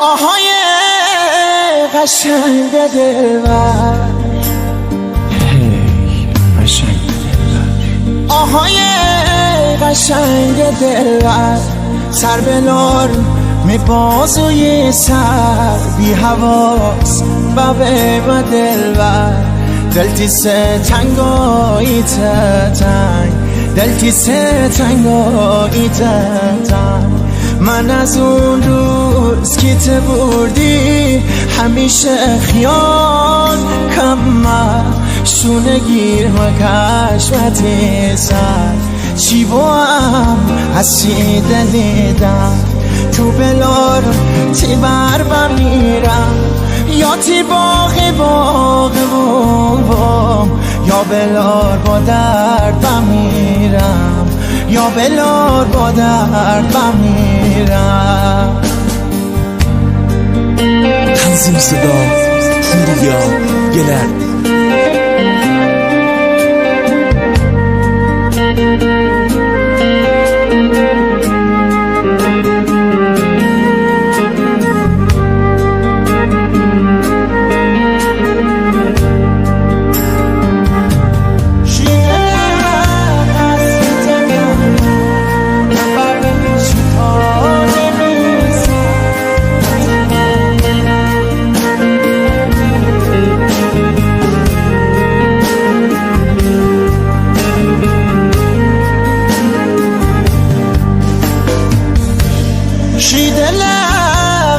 آهای قشنگ دلبر، قشنگ دلبر، آهای قشنگ دلبر، سر بلار می بازوی سر بی حواس بابه و دلبر، دلتی سه تنگایی تنگ، دلتی سه تنگایی تنگ. من از اون روز که ته بردی همیشه خیال کمم، شونه گیر و کشمتی سر چی هم هستی دلیدم. تو بلار تی بر بمیرم یا تی باغ بوم، یا بلار با درد بمیرم، یا بلار با درد بمیرم. تنظیم صدا پوریا گلر.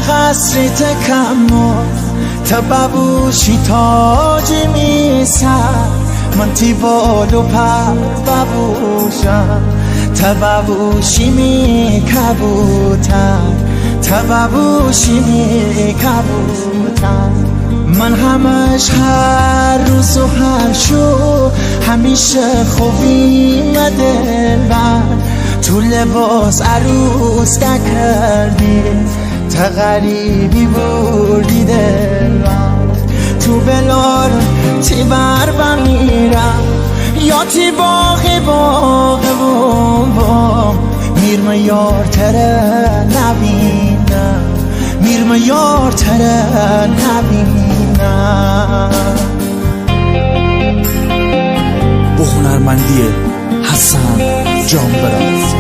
قصری تکمو تبابوشی تاجی میسر، من تی بالو پر ببوشم تبابوشی می کبوتر، تبابوشی می کبوتر. من همش هر روز و هر شو همیشه خوبی دلبر، تو لباس عروس کردی تا غریبی بردی دلم. تو بلار تی بر بمیرم یا تی باغ بوم، میرم یار تره نبینم، میرم یار تره نبینم. با هنرمندی حسن جانبراز.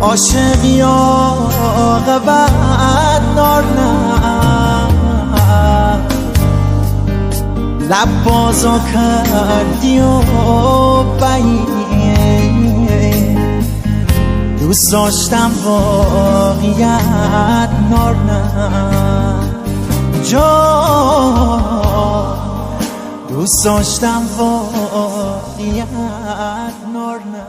عاشقی آقابت نارنم، لب بازا کردی و بایی، دوست داشتم واقعیت نارنم جا، دوست داشتم واقعیت نارنم.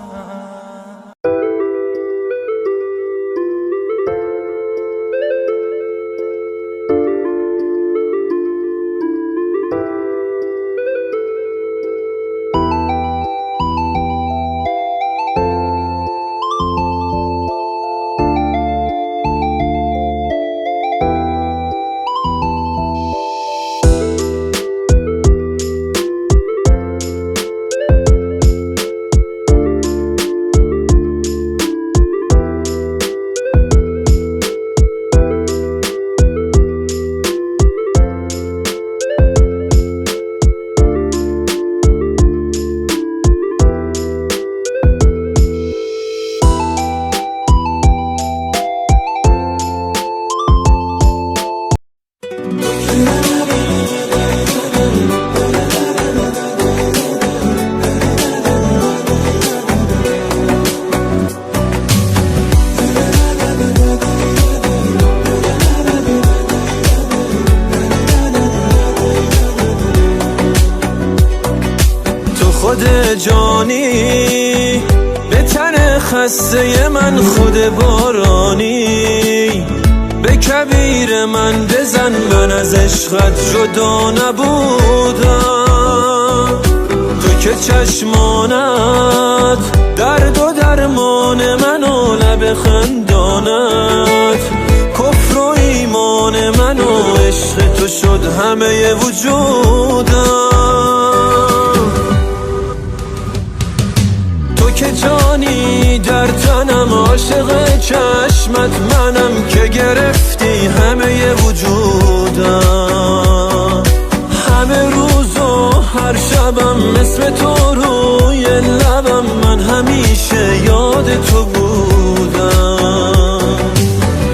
خود جانی به تن خسته من خود بارانی، به کبیر من بزن، من از عشقت جدا نبودم. تو که چشمانت درد و درمان من و لب خندانت کفر و ایمان من و عشق تو شد همه وجودم. تو که جانی در تنم، عاشق چشمت منم که گرفتی همه وجودم. همه روز و هر شبم اسم تو روی لبم، من همیشه یاد تو بودم.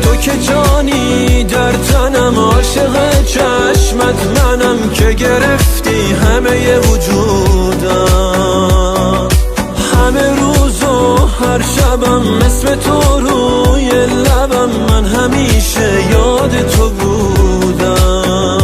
تو که جانی در تنم، عاشق چشمت منم که گرفتی همه وجودم. همه روز و هر شبم اسم تو روی لبم، من همیشه یاد تو بودم.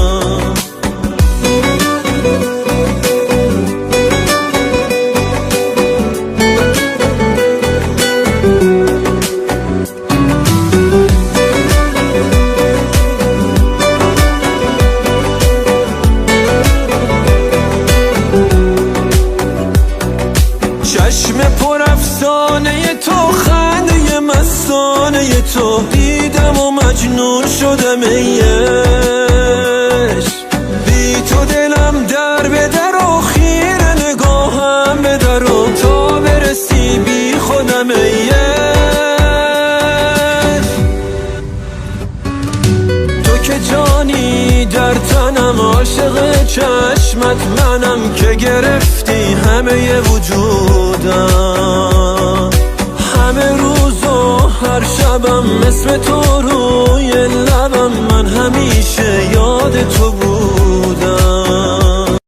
چشم پر افسانه تو، خنده مستانه تو، دیدم و مجنون شدم ایش. بی تو دلم در به در و خیره نگاهم به در و تا برسی بی خودم ایش. تو که جانی در تنم، عاشق چشمت منم که گرفتی همه وجودم. همه روز و هر شبم اسم تو روی لبم، من همیشه یاد تو بودم.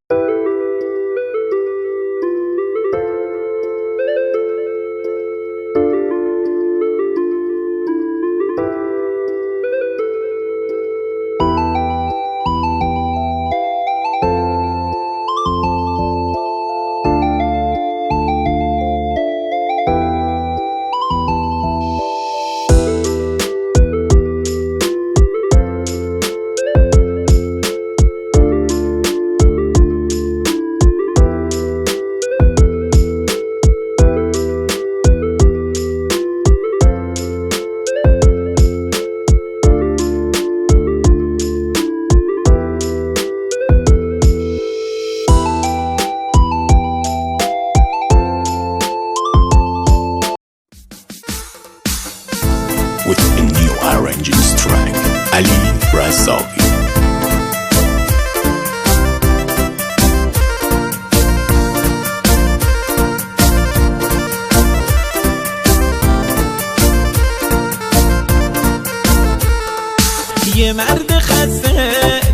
with a new arranging track, Ali Razavi. یه مرد خسته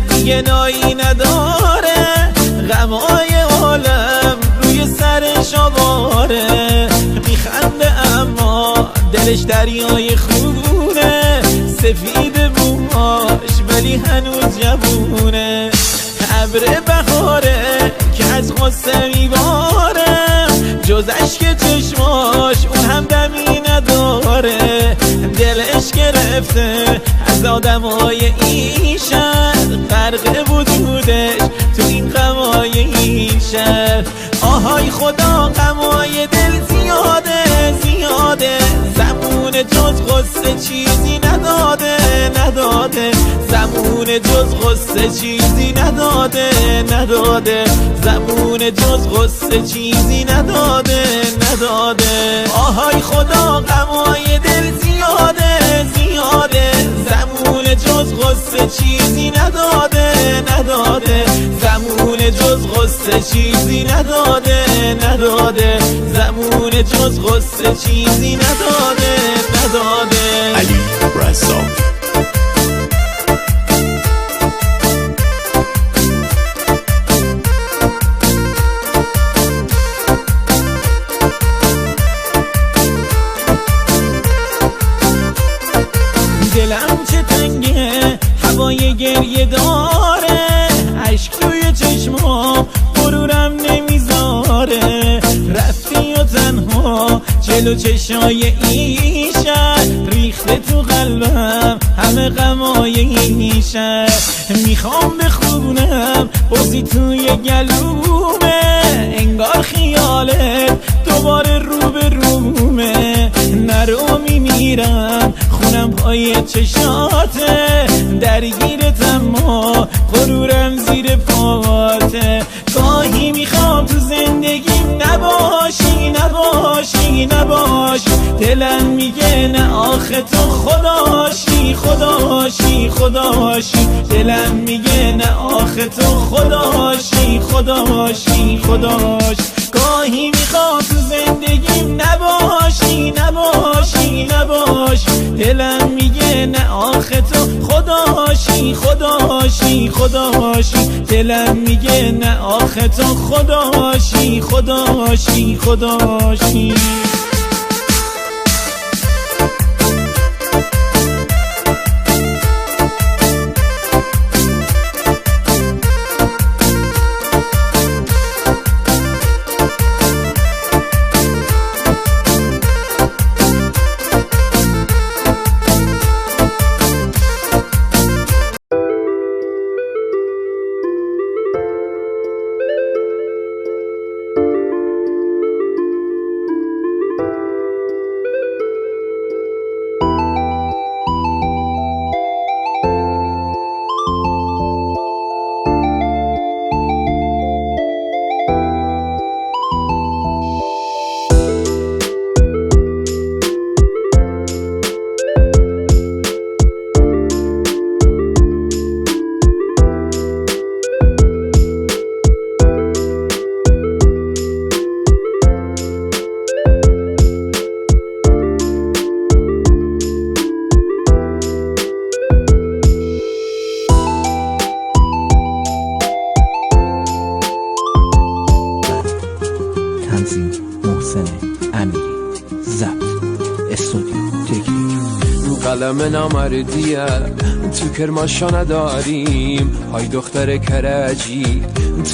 دیگه نایی نداره، غمای عالم روی سرش آواره. میخنده اما دلش دریای خونه، سفید موهاش ولی هنوز جوونه. ابر بهاره که از غصه میباره، جز اشک چشماش اون هم دمی نداره. دلش گرفته از آدمای این شهر، غرق وجودش تو این غمای این شهر. آهای خدا غمای دل زیاده زیاده، زمون جز غصه چیزی نداده نداده. زمون جز غصه چیزی نداده نداده. زمون جز غصه چیزی نداده نداده. آهای خدا غمای دل زیاده زیاده، زمون جز غصه چیزی نداده نداده. زمون جز غصه چیزی نداده نداده. زمون جز غصه چیزی نداده نداده. Ali Razavi. دلم چه تنگه هوای گریه داره، عشق توی چشمام غرورم نمیذاره. رفتی و تنها جلو چشای این شهر، ریخته تو قلبم همه غمای این شب. میخوام بخونم بازی توی گلومه، انگار خیالت دوباره رو به رومه. نرو میمیرم خونم پای چشاته، درگیرتم ما غرورم زیر پاته. گاهی میخوام تو زندگیم نباشی نباشی نباشی، دلم میگه نه آخه تو خداشی خداشی خداشی، دلم میگه نه آخه تو خداشی خداشی خداشی. گاهی میخوام تو زندگیم نباشی نباشی نباشی، دلم میگه نه آخه تو خداشی خداشی خداشی، دلم میگه نه آخه تو خداشی خداشی خداشی. تنظیم محسن امیری، ضبط استودیو تکنیک. قلم نامردیه تو کرماشا نداریم، های دختر کرجی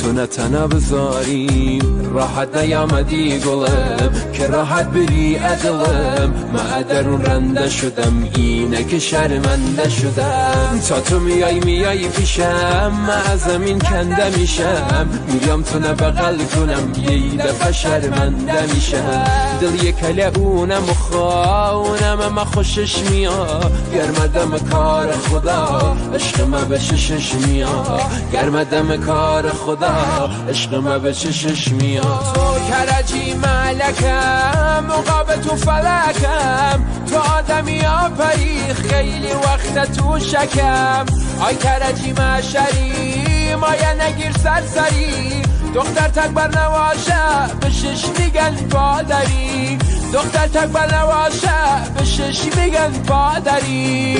تو نتنه بذاریم. راحت نیامدی گلم که راحت بری ادلم، من درون رنده شدم اینه که شرمنده شدم. تا تو میای پیشم من از زمین کنده میشم، میام تو نبغل کنم یه دفعه شرمنده میشم. دل یکله اونم و خواونم اما خوشش میاد، گرمدم کار خدا عشق ما به چشش میاد، گرمدم کار خدا عشق ما به چشش میاد. تو کرجی ملکم مقابل تو فلکم، تو آدمی آفری خیلی وقت تو شکم. آی کرجی مشری مایه نگیر سرسری، دختر تکبر نواشه به شش میگن پادری، دختر تکبر نواشه به شش میگن پادری.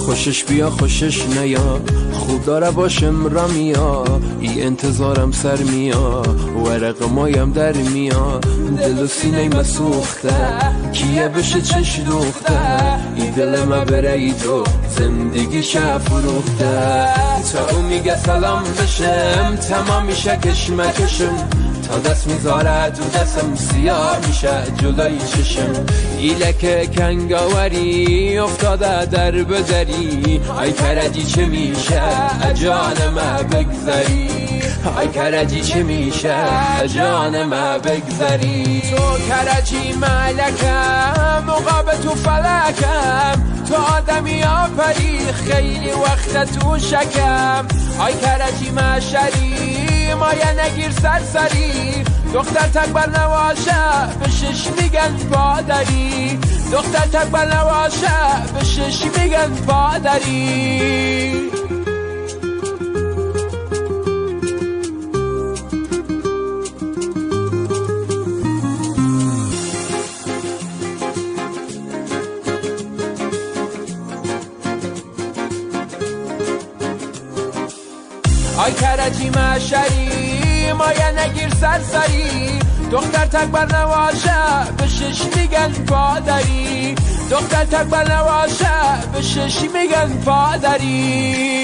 خوشش بیا خوشش نیا، خوب داره باشم رامیا، ای انتظارم سر میا، ورق مایم در میا. دل و سینه مسوخته کیه بشه چش دوخته، ای دل ما بره ای تو زندگی شه فروخته. تا او میگه سلام بشم تمام میشه کشمکشم، تا دست میذاره تو دستم سیاه میشه جلوی چشم. ایلک کنگاوری افتاده در بدری، ای کرجی چه میشه جان ما بگذری، ای کرجی چه میشه جان ما بگذری. تو کرجی ملکم مقابل تو فلکم، تو آدمی آفری خیلی وقت تو شکم. ای کرجی مشری مایه نگیر سرسری، دختر تکبر نواشه به شش میگن پادری، دختر تکبر نواشه به شش میگن پادری. کرجی معشری مایه نگیر سرسری دختر تکبر نواشه به شش میگن پادری دختر تکبر نواشه به شش میگن پادری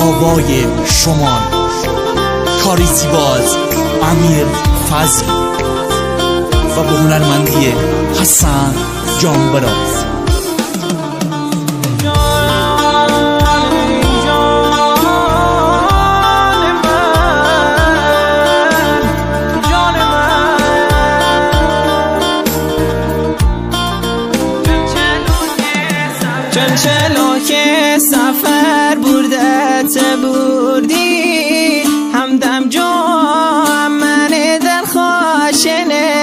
آوای شمال کاری زیباز امیر فضل و به هنرمندی حسن جانبراز. چلو که سفر بردت بردی همدم جا من دل خواشنه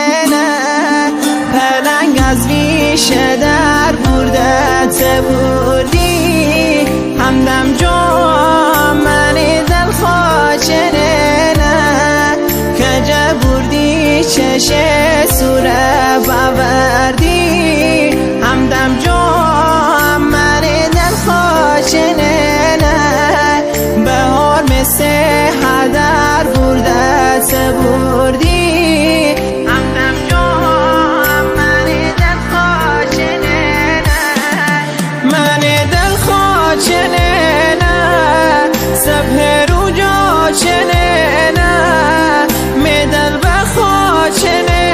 پلنگ از ویش در بردت بردی همدم جا من دل خواشنه کجا بردی چش سوره باوردی همدم جا بهار مثل هدر بردت بردی همدم جا من دل خواچنه من دل خواچنه صبح رو جا چنه می دل بخواچنه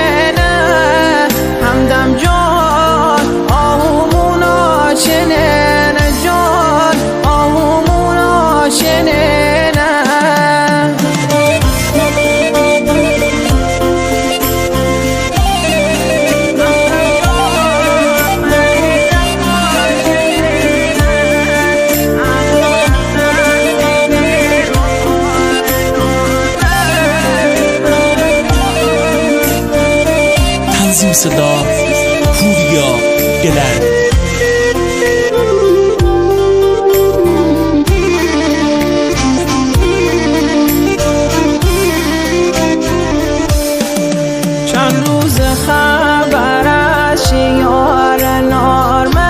همدم جان آهومونا چنه تنظیم صدا پوریا گلر. چند روز خبر از شیار نارمه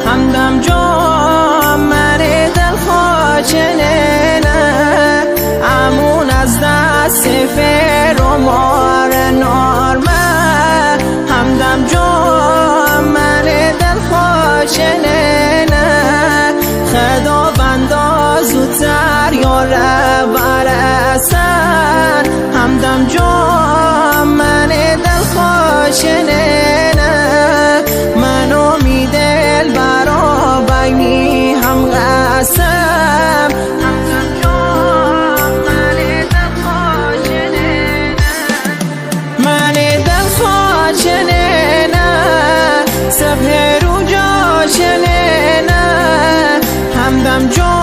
همدم جا من دل خواچنه امون از دست فر و مار نارمه همدم جا من دل خواچنه خداوندا زودتر یاره برسن همدم جا من دل خواچنه منو می دل برا بینی هم قسم همدم جا من دل خواچنه من دل خواچنه صبح رو جا چنه همدم جا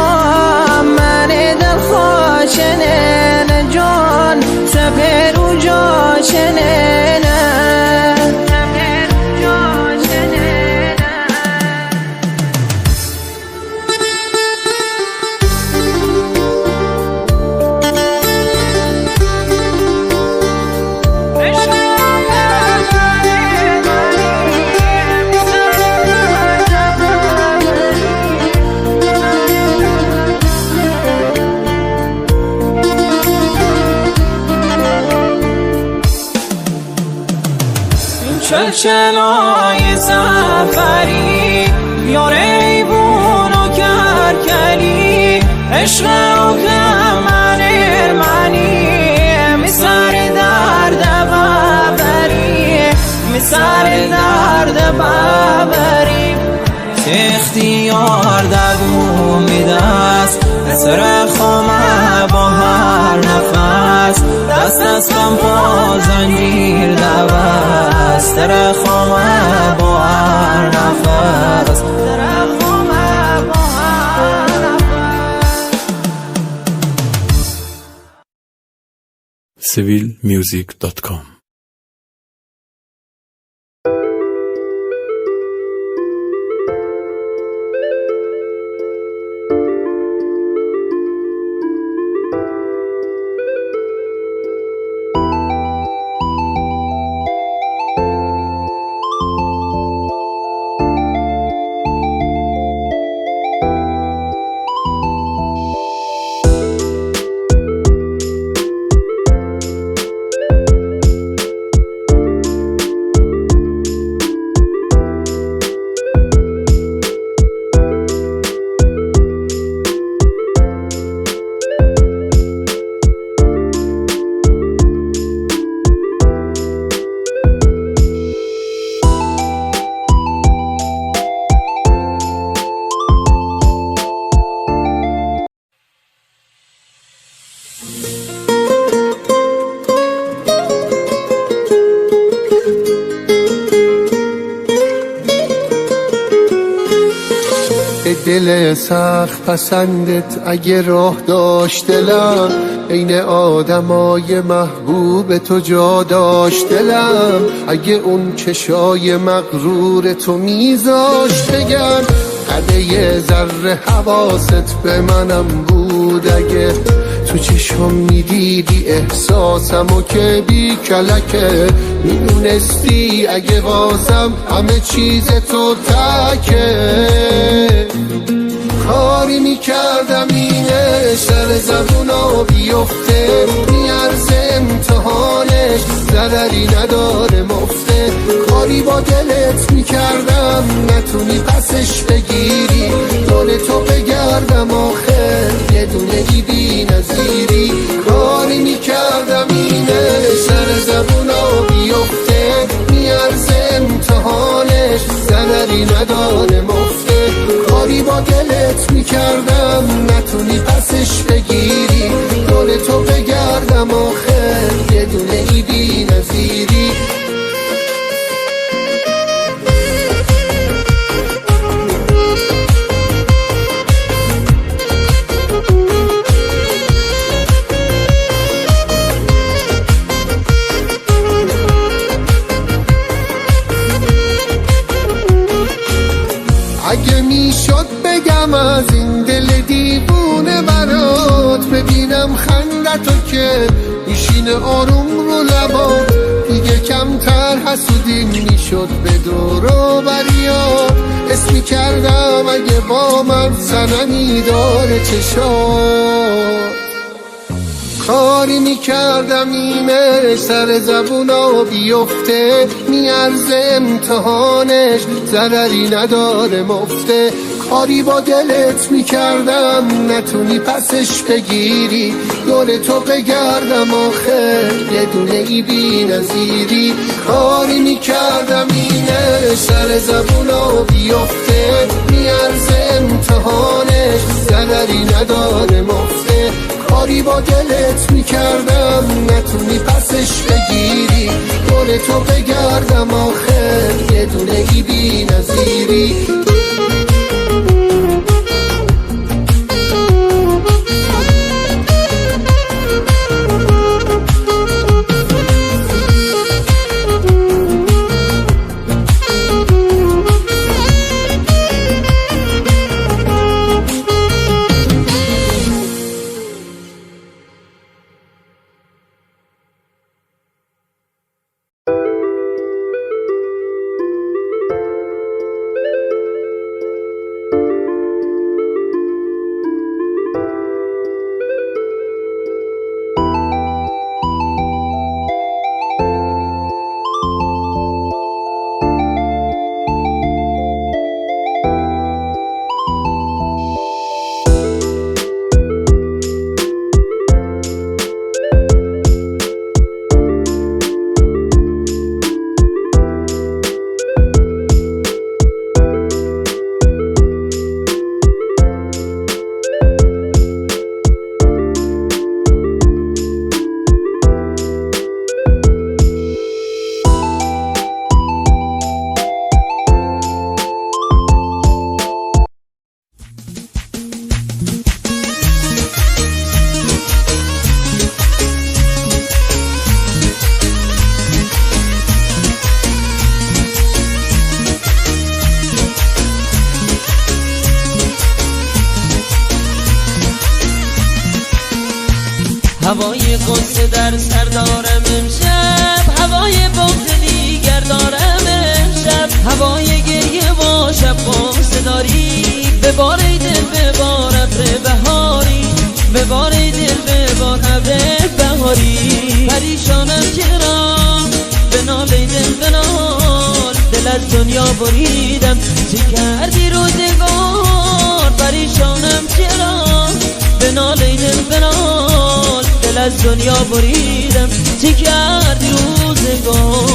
من دل خواچنه جان صبح رو جا چنه چلچلای سفری یار ایوون و کرکلی عشق و کمن ارمنی می سر درد سر درد ببریم اختیار دووم میدست اثر خامه با هر نفس دست از غم پا زنجیر دوست در خامه با هر نفس civilmusic.com دل سخت پسندت اگه راه داشت دلم عین آدمای محبوب تو جا داشت دلم اگه اون چشای مغرور تو میذاشت بگن قده یه ذره حواست به منم بود اگه تو چشم میدیدی احساسمو که بی کلکه میدونستی اگه بازم همه چیز تو تکه کاری میکردم اینه سر زبونا بیفته میارزه امتحانش ضرری نداره مفته کاری با دلت میکردم نتونی پسش بگیری دل تو بگردم آخر یه دونه بی نظیری کاری میکردم اینه سر زبونا بیفته میارزه امتحانش ضرری نداره مفته کاری با دلت میکردم نتونی پسش بگیری دل تو بگردم آخر یه دونه بی نظیری اگه میشد بگم از این دل دیوونه برات ببینم خندتو که میشینه آروم رو لبا دیگه کمتر حسودی میشد به دور و بریا حس میکردم اگه با من صنمی داره چشات کاری میکردم ایمه سر زبونا بیفته میارزه امتحانش ضرری نداره مفته کاری با دلت میکردم نتونی پسش بگیری دل تو بگردم آخر یه دونه بی نظیری کاری میکردم اینه سر زبونا بیفته میارزه امتحانش ضرری نداره مفته کاری با دلت میکردم نتونی پسش بگیری دل تو بگردم آخر یه دونه بی نظیری هوای قصه در سر دارم امشب، هوای بغض دیگر دارم امشب، هوای گریه با شب قصه داری، ببار ای دل ببار ابر بهاری، ببار ای دل ببار ابر بهاری. پریشانم چرا بنال ای دل بنال، دل از دنیا بریدم چه کردی روزگار. پریشانم چرا بنال ای دل بنال، دل از دنیا بریدم چه کردی روزگار.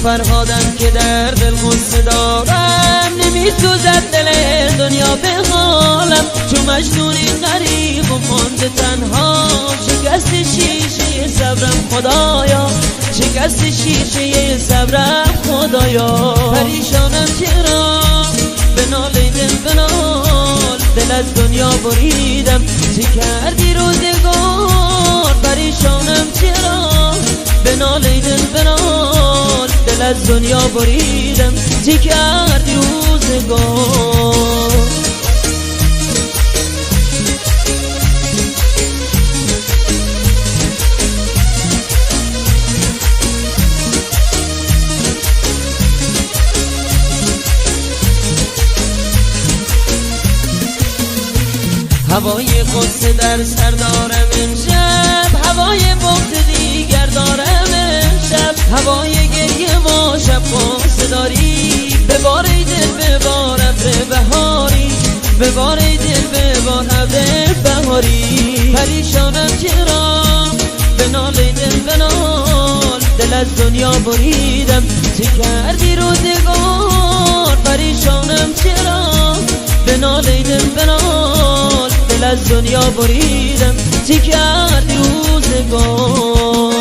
فرهادم که در دل غصه دارم، نمیسوزد دل دنیا به حالم، چون مجنونی غریب و مانده تنها، شکست شیشه صبرم خدایا، شکست شیشه صبرم خدایا. پریشانم چرا بنال ای دل بنال، دل از دنیا بریدم چه کردی روزگار. پریشانم چرا بنال ای دل بنال، دل از دنیا بریدم چه کردی روزگار. هوای قصه در سر دارم امشب، هوای بغض دیگر دارم امشب، هوای گریه ما شب قصه داری، ببار ای دل ببار ابر بهاری، ببار ای دل ببار ابر بهاری. پریشانم چرا بنال ای دل بنال، دل از دنیا بریدم چه کردی روزگار. پریشانم چرا بنال ای دل بنال، دل از دنیا بریدم چه کردی روزگار.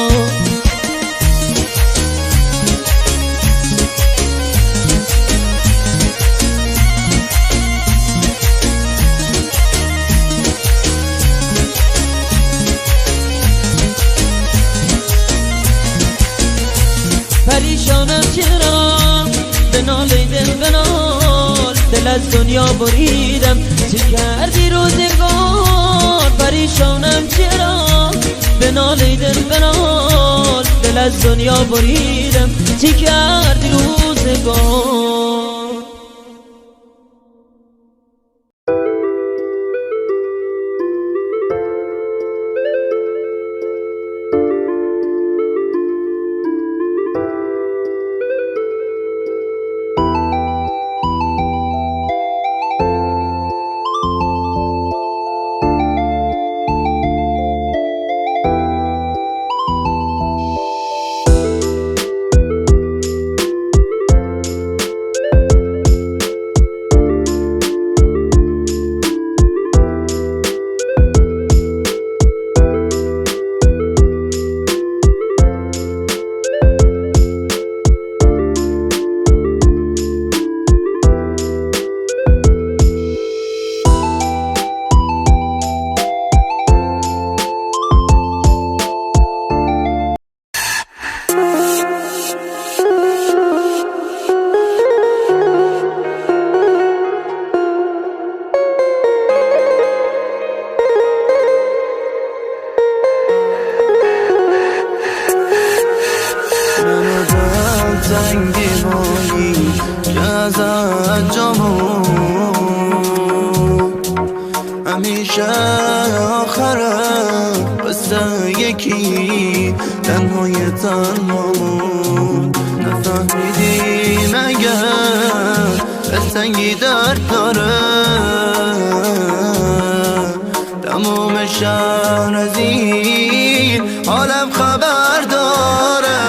پریشانم چرا بنال ای دل بنال، دل از دنیا بریدم چه کردی روزگار. پریشانم چرا بنال ای دل بنال، دل از دنیا بریدم چه کردی روزگار. همیشه آخرم بسته یکی تنهای تنهامون نفهمیدی مگر دلتنگی درد داره تمام شهر از این حالم خبر داره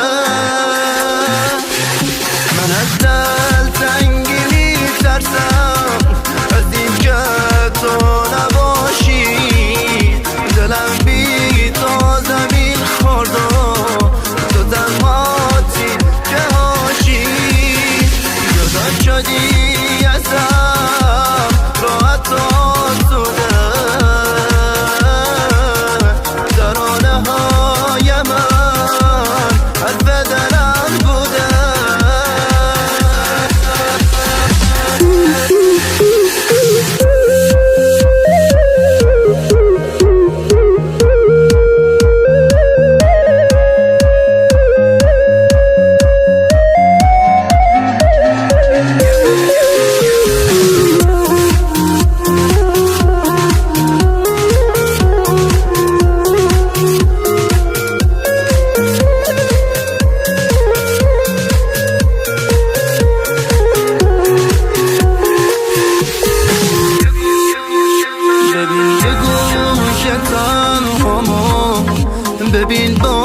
من از دلتنگی میترسم از این که تو نباشی دلم بی تو زمین خورد و تو تنهاتی که هاشی جدا شدی ازم راحت و آسوده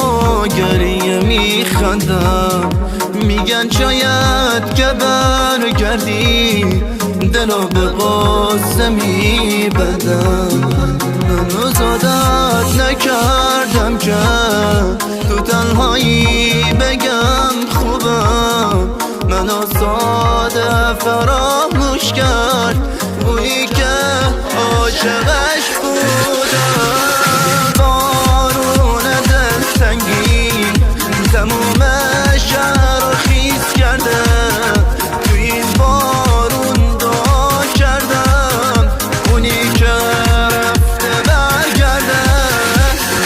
با گریه میخندم، میگن شاید که برگردی دلو به قصه میبندم. منو زادت نکردم که تو تنهایی بگم خوبم، منو ساده فراموش کرد اونی که عاشقش بودم. بارون دلتنگی تموم شهر رو خیس کرده، توی این بارون دعا کردم اونی که رفته برگرده.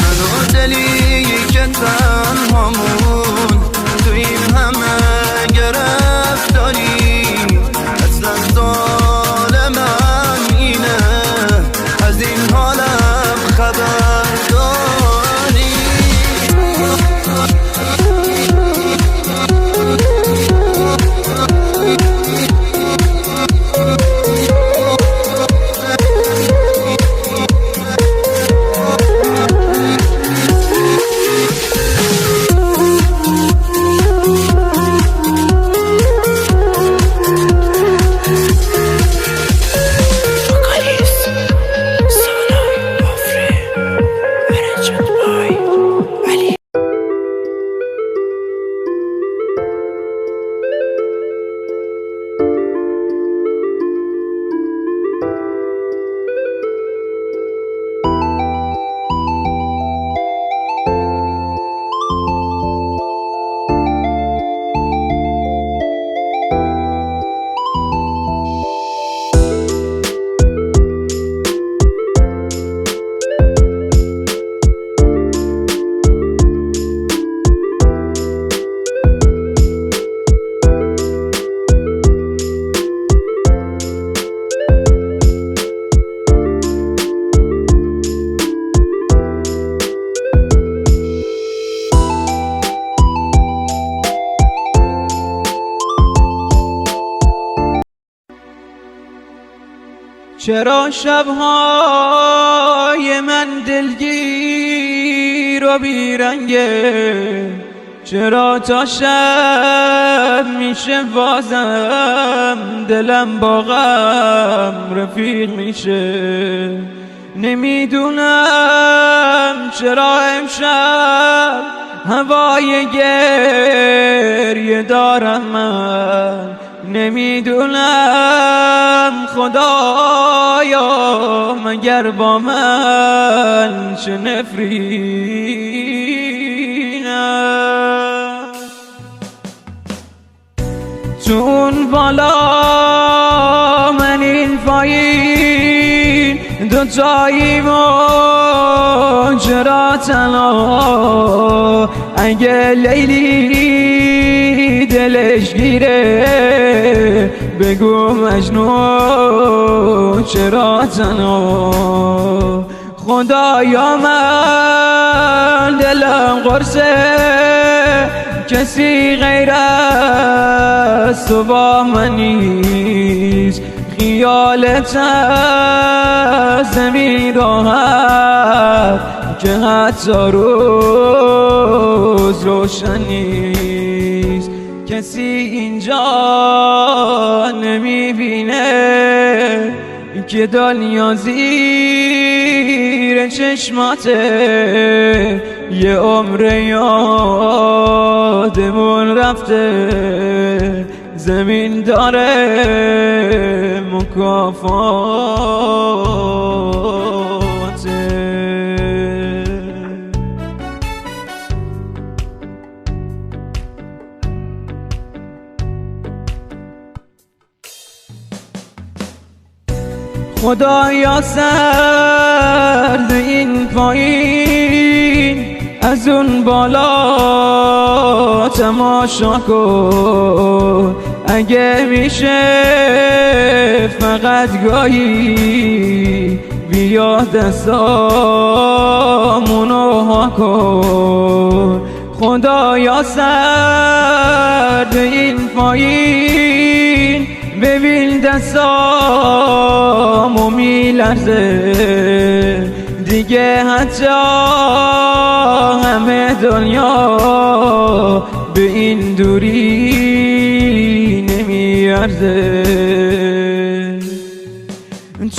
منو دلی که تنهامون توی این همه گرفتاری، اصلا ظالمم اینه از این حالم خبر داری. چرا شبهای من دلگیر و بیرنگه؟ چرا تا شب میشه بازم دلم با غم رفیق میشه؟ نمیدونم چرا امشب هوای گریه دارم من، نمیدونم خدایا مگر با من چه نفرینم. چون بالا من این پایین دوتایی ماجرا تنها، اگه لیلی دلش گیره بگو مجنون چرا تنها. خدایا من دلم قرصه کسی غیر از تو با من نیست، خیالت از زمین راحت که حتی روز روشن نیست. کسی اینجا نمیبینه که دنیا زیر چشماته، یه عمر یادمون رفته، زمین داره مکافاته. خدایا سرد این پایین از اون بالا تماشا کن، اگه میشه فقط گاهی بیا دستامونو ها کن. خدایا سرد این پایین ببین دستامو میلرزه، دیگه حتی همه دنیا به این دوری نمیارزه،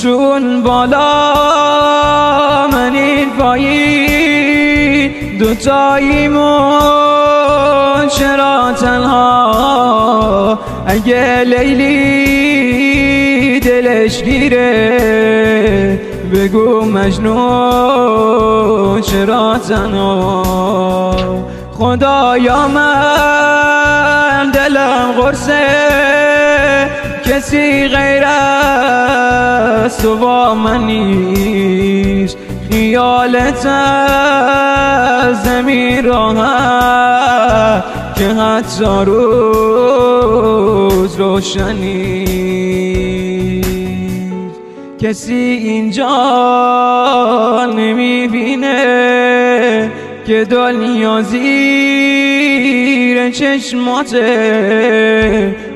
چون بالا من این پایین دوتاییمون چرا تنها؟ اگه لیلی دلش گیره بگو مجنون چرا تنها؟ خدایا من دلم قرصه کسی غیر از تو با من نیست، خیالت از زمین راحت که حتی روز روشنی کسی اینجا نمیبینه که دنیا زیر چشماته،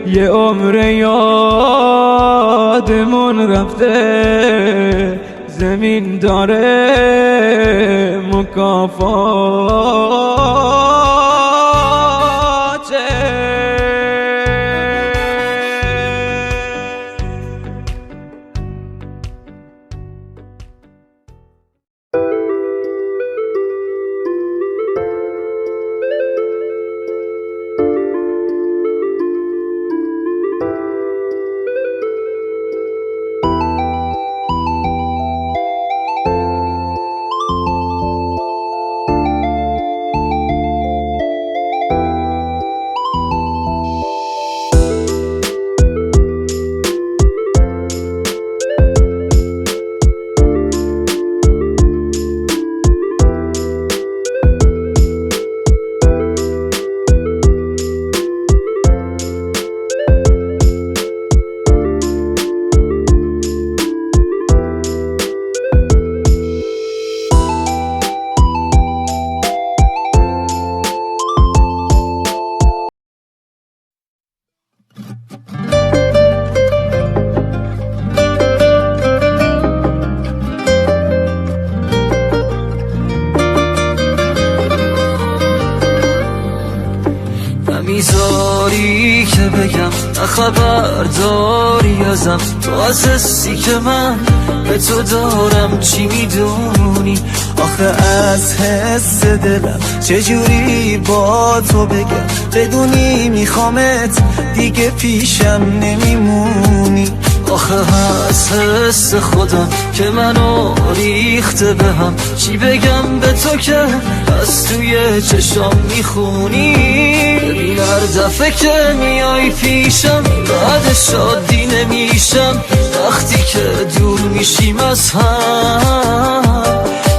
یه عمر یادمون رفته زمین داره مکافاته. میذاری که بگم خبر داری ازم، تو از حسی که من به تو دارم چی میدونی؟ آخه از حس دلم چجوری با تو بگم، بدونی میخوامت دیگه پیشم نمیمونی. آخه از حس خودم که منو ریخته به هم، چی بگم به تو که از توی چشام میخونی؟ ببین هر دفعه که میای پیشم بعد شادی نمیشم، وقتی که دور میشیم از هم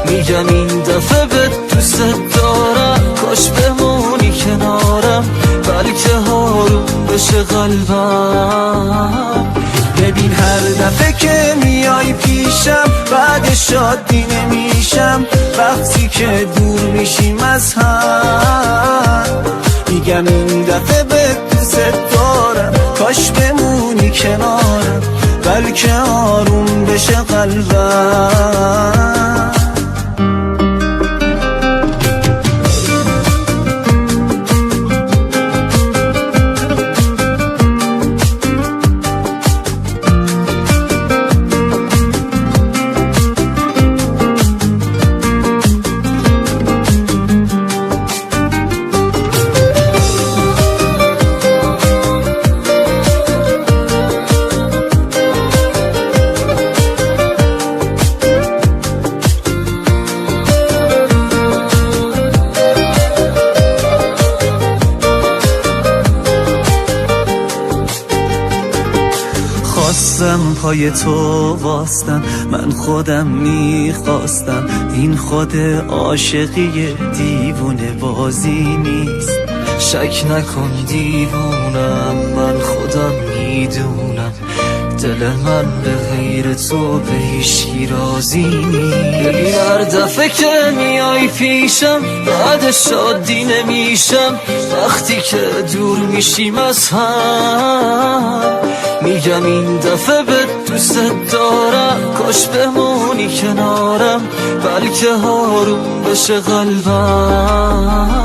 میگم این دفعه به دوست دارم، کاش بمونی کنارم بلکه هارون بشه قلبم. ببین هر دفعه که میای پیشم بعد شادی نمیشم، وقتی که دور میشیم از هم میگم این دفعه به دوست دارم، کاش بمونی کنارم بلکه آروم بشه قلبم. خواستم پای تو واستم، من خودم میخواستم، این خود عاشقی دیوونه بازی نیست. شک نکن دیوونم، من خودم میدونم دل من به غیر تو به هیچکی راضی نیست. ببین هر دفعه که میای پیشم بعد شادی نمیشم، وقتی که دور میشیم از هم میگم این دفعه به دوست دارم، کاش بمونی کنارم بلکه هارون بشه قلبم.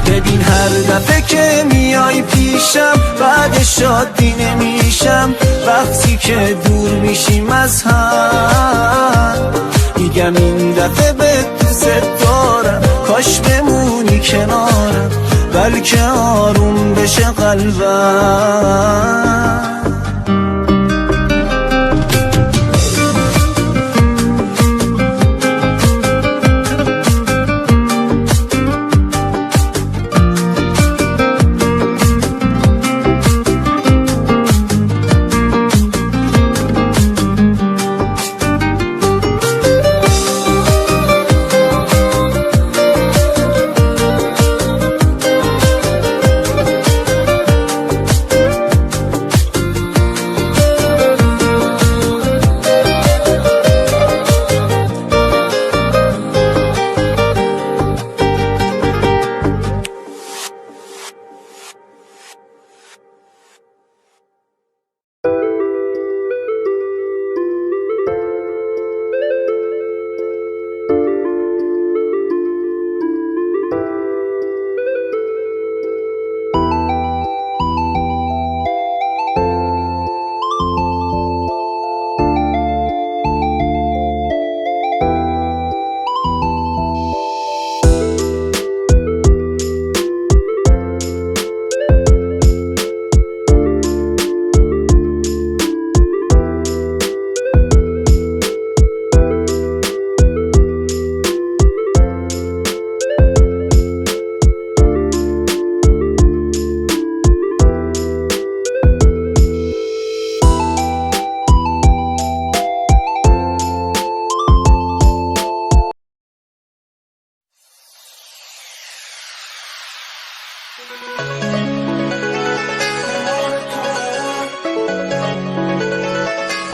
ببین هر دفعه که میای پیشم بعد شادی نمیشم، وقتی که دور میشیم از هم میگم این دفعه به دوست دارم، کاش بمونی کنارم بلکه آروم بشه قلبم.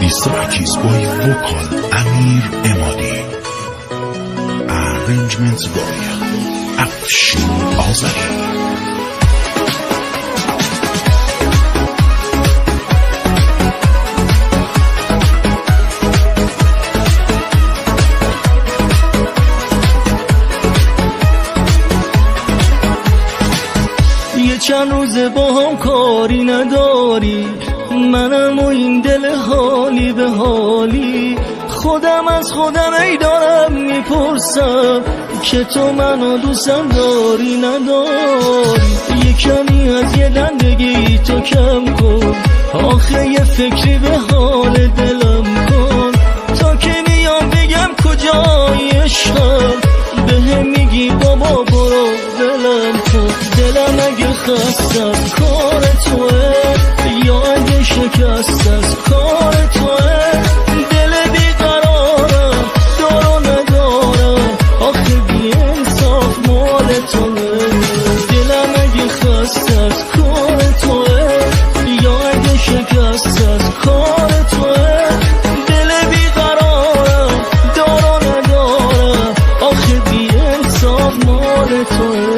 This track is by vocal Amir Emadi. Arrangements by Afshin Azari. چند روزه با هم کاری نداری، منم و این دل حالی به حالی، خودم از خودم ای دارم میپرسم که تو منو دوستم داری نداری. یه کمی از یه دندگی تو کم کن، آخه یه فکری به حال دلم کن، تا که میام بگم کجای عشقم بهم میگی بابا برو دلم کن. دلم اگه خسته از کار توه یا اگه شکست از کار توه، دل بیقرارم دارو ندارم، آخه بی انصاف مال توه. دلم اگه خسته از کار توه یا اگه شکست از کار توه، دل بیقرارم دارو ندارم، آخه بی انصاف مال توه.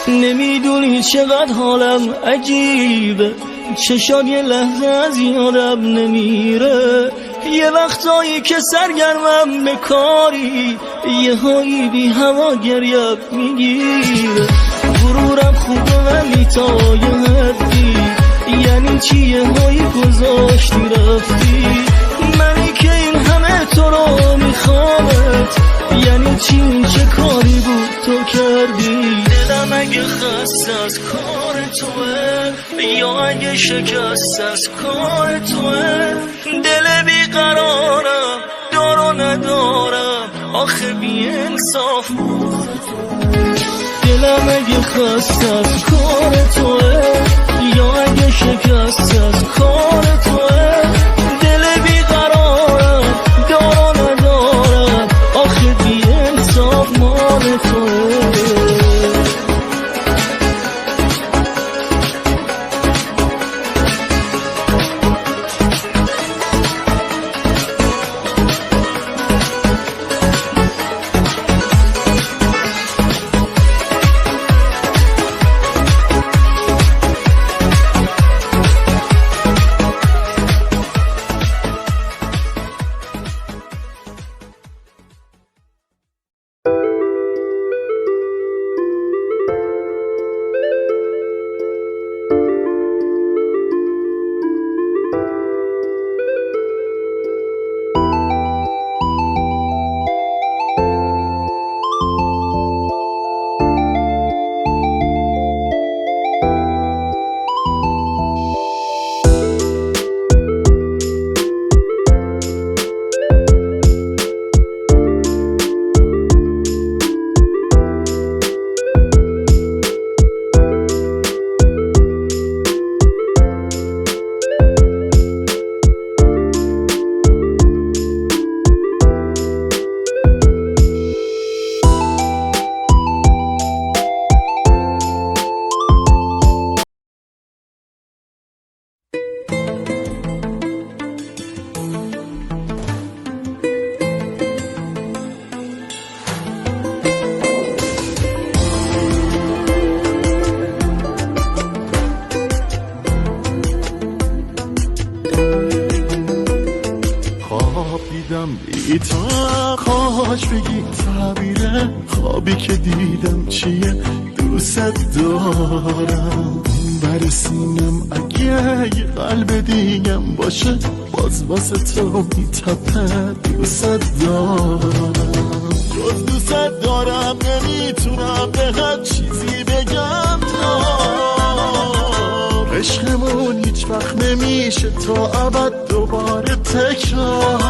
نمیدونی چقدر حالم عجیبه، چشات یه لحظه از یادم نمیره، یه وقتایی که سرگرمم به کاری یه هایی بی هوا گریب میگیره. غرورم خوبه ولی تا یه حدی، یعنی چی یه هایی گذاشتی رفتی، منی که این همه تو رو میخوامت، یعنی چی؟ چه کاری بود تو کردی؟ دلم اگه خسته از کار توه یا اگه شکست از کار توه، دل بیقرارم دار و ندارم آخه بی انصاف بود. دلم اگه خسته از کار توه یا اگه شکست از کار توه، دل بیقرارم دار و ندارم آخه بی انصاف مال توه. دیدم کاش بگی تعبیر خوابی که دیدم چیه، دوست دارم بر سینم اگه یه قلب دیگم باشه باز واسه تو میتپه، دوست دارم جز دوست دارم نمیتونم به هر چیزی بگم عشقمون هیچ وقت نمیشه تا ابد دوباره تکرار،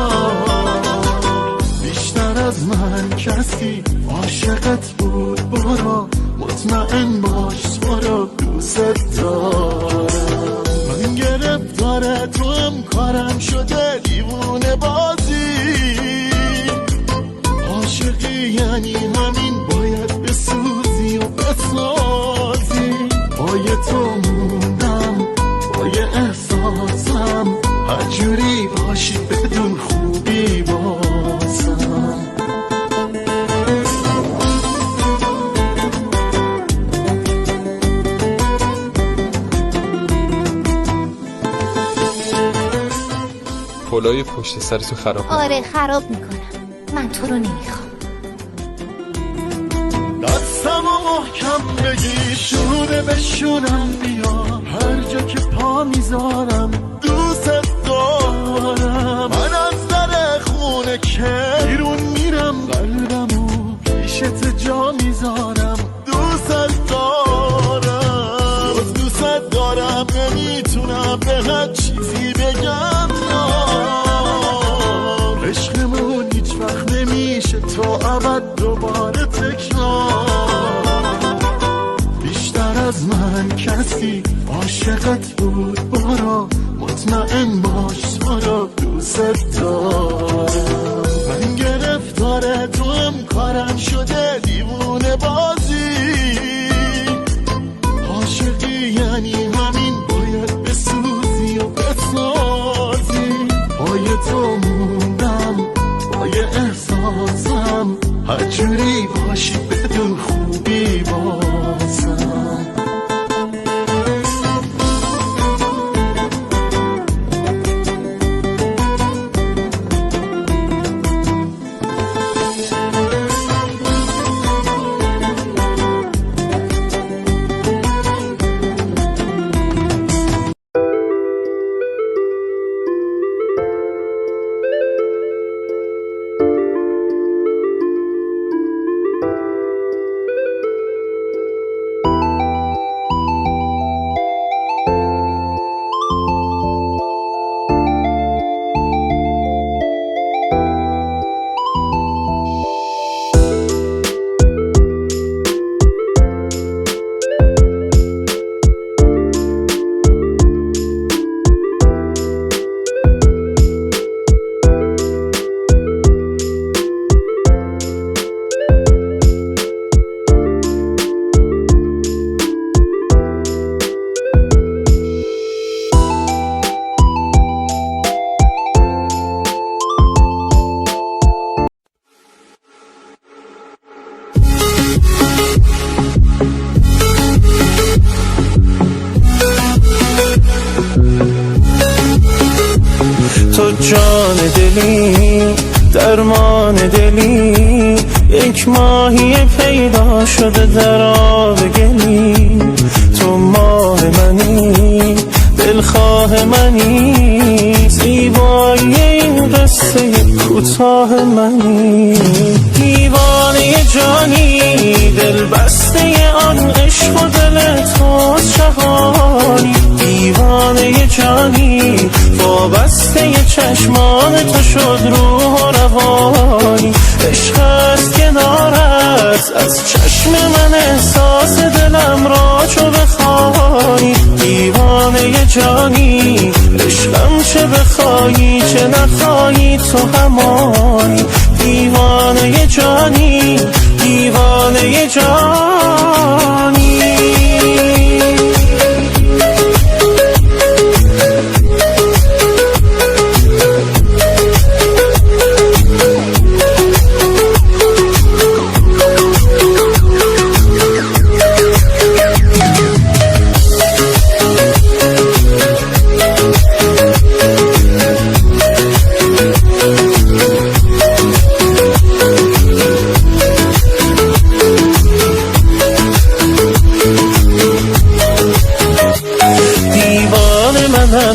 بیشتر از من کسی عاشقت بود برو مطمئن باش تو رو دوست دارم، من گرفتار تو هم کارم شده دیوونه بازی، عاشقی یعنی همین باید بسوزی و بسازی، پای تو موندم پای احساسم هر جوری باشی بدون خوبی بازم. پلای پشت سرتو خراب میکنم. آره خراب میکنم، من تو رو نمیخوام. دستم و محکم بگی شونه به شونم بیا، هر جا که پا میذارم دوست دارم، من از در خونه که بیرون میرم قلبمو پیشت جا میذارم، دوست دارم دوست دارم نمیتونم به هر چیزی بگم عشقمون هیچ وقت نمیشه تا ابد دوباره تکرار، بیشتر از من کسی عاشقت بود برو مطمئن باش تو رو دوست دارم، من گرفتار تو هم کارم شده دیوونه بازی، عاشقی یعنی همین باید بسوزی و بسازی، پای تو موندم پای احساسم هر جوری باشی بدون خوبی بازم. جان دلی درمان دلی یک ماهی پیدا شده در آب گلی تو ماه منی دلخواه منی زیبایی این قصه کوتاه منی دیوانه جانی دل بسته آن عشق و دل توست شهانی دیوانه جانی وابسته چشمان تو شد روح و روانی عشق است کنارت از چشم من احساس دلم را چو بخوانی دیوانه جانی عشقم چه بخوایی چه نخوایی تو همانی دیوانه جانی دیوانه جانی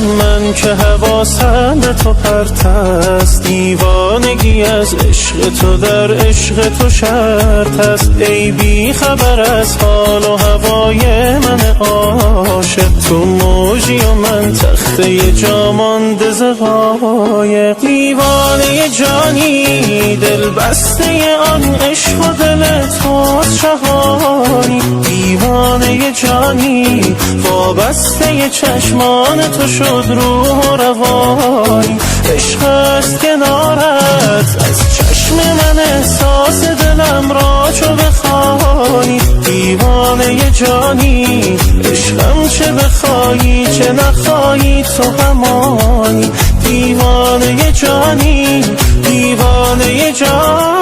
من که حواسم به تو پرت است دیوانگی از عشق تو در عشق تو شرط است ای بی خبر از حال و هوای من عاشق تو موجی و من تخته جا مانده ز غایق دیوانه جانی دل بسته آن عشق و دل توست شهانی دیوانه جانی وابسته چشمان تو شد روح و روانی عشق است کنارت از چشم من احساس دلم را چو بخوانی دیوانه جانی عشقم چه بخوایی چه نخوایی تو همانی دیوانه جانی دیوانه جانی